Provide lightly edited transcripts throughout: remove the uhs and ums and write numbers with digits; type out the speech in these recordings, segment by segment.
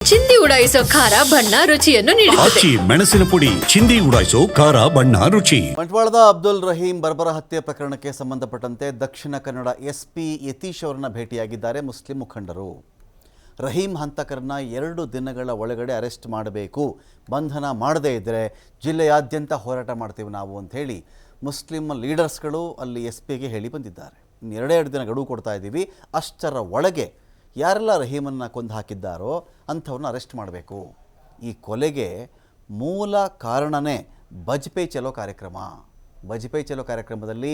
ಚಿಂದಿ ಉಡಾಯಿಸೋ ಖಾರ ಬಣ್ಣ ರುಚಿಯನ್ನು ನೀಡುತ್ತದೆ. ಆಚಿ ಮೆಣಸಿನ ಪುಡಿ ಚಿಂದಿ ಉಡಾಯಿಸೋ ಖಾರ ಬಣ್ಣ ರುಚಿ. ಬಂಟ್ವಾಳದ ಅಬ್ದುಲ್ ರಹೀಂ ಬರ್ಬರ ಹತ್ಯೆ ಪ್ರಕರಣಕ್ಕೆ ಸಂಬಂಧಪಟ್ಟಂತೆ ದಕ್ಷಿಣ ಕನ್ನಡ ಎಸ್ಪಿ ಯತೀಶ್ ಅವರನ್ನ ಭೇಟಿಯಾಗಿದ್ದಾರೆ ಮುಸ್ಲಿಂ ಮುಖಂಡರು. ರಹೀಂ ಹಂತಕರನ್ನ 2 ದಿನಗಳ ಒಳಗಡೆ ಅರೆಸ್ಟ್ ಮಾಡಬೇಕು, ಬಂಧನ ಮಾಡದೇ ಇದ್ದರೆ ಜಿಲ್ಲೆಯಾದ್ಯಂತ ಹೋರಾಟ ಮಾಡ್ತೀವಿ ನಾವು ಅಂತ ಹೇಳಿ ಮುಸ್ಲಿಂ ಲೀಡರ್ಸ್ಗಳು ಅಲ್ಲಿ ಎಸ್ ಪಿಗೆ ಹೇಳಿ ಬಂದಿದ್ದಾರೆ. ಇನ್ನು 2 ದಿನ ಗಡುವು ಕೊಡ್ತಾ ಇದ್ದೀವಿ, ಅಷ್ಟರ ಒಳಗೆ ಯಾರೆಲ್ಲ ರಹೀಮನ್ನು ಕೊಂದು ಹಾಕಿದ್ದಾರೋ ಅಂಥವ್ರನ್ನ ಅರೆಸ್ಟ್ ಮಾಡಬೇಕು. ಈ ಕೊಲೆಗೆ ಮೂಲ ಕಾರಣನೇ ಬಜ್ಪೆ ಚಲೋ ಕಾರ್ಯಕ್ರಮ. ಬಜ್ಪೆ ಚಲೋ ಕಾರ್ಯಕ್ರಮದಲ್ಲಿ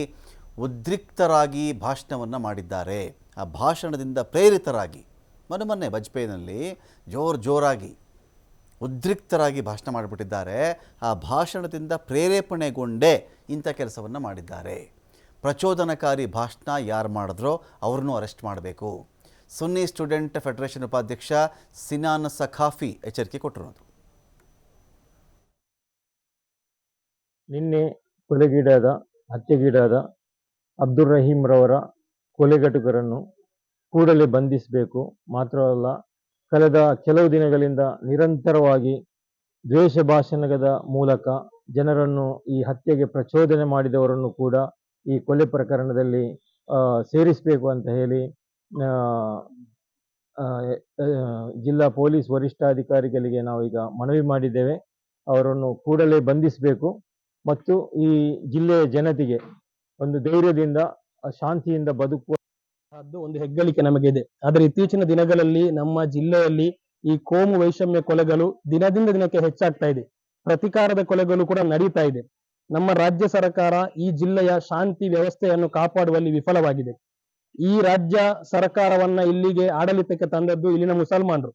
ಉದ್ರಿಕ್ತರಾಗಿ ಭಾಷಣವನ್ನು ಮಾಡಿದ್ದಾರೆ. ಆ ಭಾಷಣದಿಂದ ಪ್ರೇರಿತರಾಗಿ ಮೊನ್ನೆ ಬಜ್ಪೆಯಲ್ಲಿ ಜೋರಾಗಿ ಉದ್ರಿಕ್ತರಾಗಿ ಭಾಷಣ ಮಾಡಿಬಿಟ್ಟಿದ್ದಾರೆ. ಆ ಭಾಷಣದಿಂದ ಪ್ರೇರೇಪಣೆಗೊಂಡೇ ಇಂಥ ಕೆಲಸವನ್ನು ಮಾಡಿದ್ದಾರೆ. ಪ್ರಚೋದನಕಾರಿ ಭಾಷಣ ಯಾರು ಮಾಡಿದ್ರೋ ಅವ್ರನ್ನೂ ಅರೆಸ್ಟ್ ಮಾಡಬೇಕು. ಸುನ್ನಿ ಸ್ಟೂಡೆಂಟ್ ಫೆಡರೇಷನ್ ಉಪಾಧ್ಯಕ್ಷ ಸಿನಾನ್ ಸಖಾಫಿ ಎಚ್ಚರಿಕೆ ಕೊಟ್ಟಿರೋದು. ನಿನ್ನೆ ಹತ್ಯೆಗೀಡಾದ ಅಬ್ದುಲ್ ರಹೀಂ ರವರ ಕೊಲೆಗಟುಕರನ್ನು ಕೂಡಲೇ ಬಂಧಿಸಬೇಕು. ಮಾತ್ರವಲ್ಲ, ಕಳೆದ ಕೆಲವು ದಿನಗಳಿಂದ ನಿರಂತರವಾಗಿ ದ್ವೇಷ ಭಾಷಣದ ಮೂಲಕ ಜನರನ್ನು ಈ ಹತ್ಯೆಗೆ ಪ್ರಚೋದನೆ ಮಾಡಿದವರನ್ನು ಕೂಡ ಈ ಕೊಲೆ ಪ್ರಕರಣದಲ್ಲಿ ಸೇರಿಸಬೇಕು ಅಂತ ಹೇಳಿ ಜಿಲ್ಲಾ ಪೊಲೀಸ್ ವರಿಷ್ಠಾಧಿಕಾರಿಗಳಿಗೆ ನಾವೀಗ ಮನವಿ ಮಾಡಿದ್ದೇವೆ. ಅವರನ್ನು ಕೂಡಲೇ ಬಂಧಿಸಬೇಕು ಮತ್ತು ಈ ಜಿಲ್ಲೆಯ ಜನತೆಗೆ ಒಂದು ಧೈರ್ಯದಿಂದ ಶಾಂತಿಯಿಂದ ಬದುಕುವ ಒಂದು ಹೆಗ್ಗಳಿಕೆ ನಮಗೆ ಇದೆ. ಆದರೆ ಇತ್ತೀಚಿನ ದಿನಗಳಲ್ಲಿ ನಮ್ಮ ಜಿಲ್ಲೆಯಲ್ಲಿ ಈ ಕೋಮು ವೈಷಮ್ಯ ಕೊಲೆಗಳು ದಿನದಿಂದ ದಿನಕ್ಕೆ ಹೆಚ್ಚಾಗ್ತಾ ಇದೆ. ಪ್ರತಿಕಾರದ ಕೊಲೆಗಳು ಕೂಡ ನಡೀತಾ ಇದೆ. ನಮ್ಮ ರಾಜ್ಯ ಸರ್ಕಾರ ಈ ಜಿಲ್ಲೆಯ ಶಾಂತಿ ವ್ಯವಸ್ಥೆಯನ್ನು ಕಾಪಾಡುವಲ್ಲಿ ವಿಫಲವಾಗಿದೆ. ಈ ರಾಜ್ಯ ಸರ್ಕಾರವನ್ನ ಇಲ್ಲಿಗೆ ಆಡಳಿತಕ್ಕೆ ತಂದದ್ದು ಇಲ್ಲಿನ ಮುಸಲ್ಮಾನರು.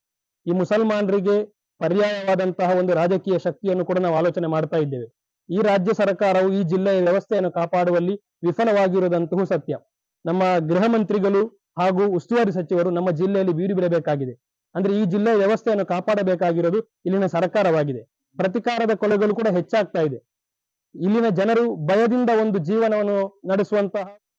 ಈ ಮುಸಲ್ಮಾನರಿಗೆ ಪರ್ಯಾಯವಾದಂತಹ ಒಂದು ರಾಜಕೀಯ ಶಕ್ತಿಯನ್ನು ಕೂಡ ನಾವು ಆಲೋಚನೆ ಮಾಡ್ತಾ ಇದ್ದೇವೆ. ಈ ರಾಜ್ಯ ಸರ್ಕಾರವು ಈ ಜಿಲ್ಲೆಯ ವ್ಯವಸ್ಥೆಯನ್ನು ಕಾಪಾಡುವಲ್ಲಿ ವಿಫಲವಾಗಿರುವುದಂತೂ ಸತ್ಯ. ನಮ್ಮ ಗೃಹ ಮಂತ್ರಿಗಳು ಹಾಗೂ ಉಸ್ತುವಾರಿ ಸಚಿವರು ನಮ್ಮ ಜಿಲ್ಲೆಯಲ್ಲಿ ಬೀಡು ಬಿಡಬೇಕಾಗಿದೆ. ಅಂದ್ರೆ ಈ ಜಿಲ್ಲೆಯ ವ್ಯವಸ್ಥೆಯನ್ನು ಕಾಪಾಡಬೇಕಾಗಿರೋದು ಇಲ್ಲಿನ ಸರ್ಕಾರವಾಗಿದೆ. ಪ್ರತಿಕಾರದ ಕೊಲೆಗಳು ಕೂಡ ಹೆಚ್ಚಾಗ್ತಾ ಇದೆ. ಇಲ್ಲಿನ ಜನರು ಭಯದಿಂದ ಒಂದು ಜೀವನವನ್ನು ನಡೆಸುವಂತಹ